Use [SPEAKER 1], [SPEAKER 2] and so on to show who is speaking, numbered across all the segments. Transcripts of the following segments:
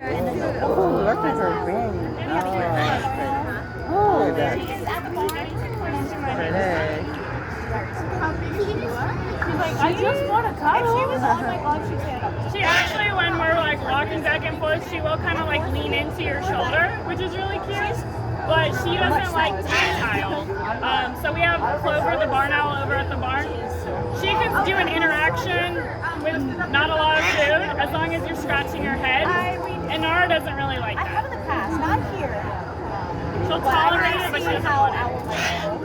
[SPEAKER 1] Oh, look at her ring. Oh, that's pretty.
[SPEAKER 2] She's like, I just want to cuddle. She was on my glove, she can't. She actually, when we're like walking back and forth, she will kind of like lean into your shoulder, which is really cute. But she doesn't like tactile. So we have Clover, the barn owl, over at the barn. She can do an interaction with not a lot of food as long as you're scratching her head. And Nara doesn't really like that.
[SPEAKER 3] I have in the past, not here.
[SPEAKER 2] She'll tolerate it, but she doesn't
[SPEAKER 3] how
[SPEAKER 2] want it.
[SPEAKER 3] owls live.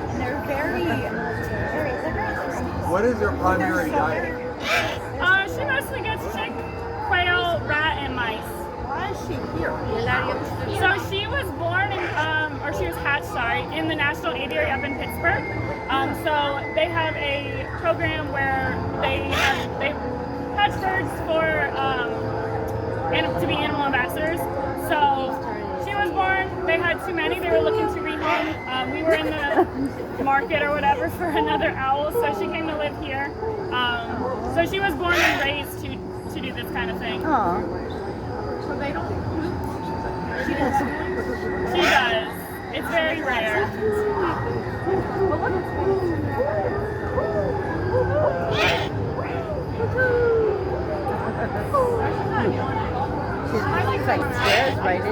[SPEAKER 3] And they're very interesting.
[SPEAKER 4] What is your primary diet?
[SPEAKER 2] She mostly gets chick, quail, rat, and mice.
[SPEAKER 3] Why is she here?
[SPEAKER 2] So she was born in, or she was hatched, sorry, in the National Aviary up in Pittsburgh. So they have a program where they hatch birds for to be animal ambassadors. So she was born, they had too many, they were looking to rehome. We were in the market or whatever for another owl, so she came to live here. So she was born and raised to do this kind of thing.
[SPEAKER 3] So they don't poop? She does.
[SPEAKER 2] She does. It's very rare.
[SPEAKER 1] She's like stairs right in.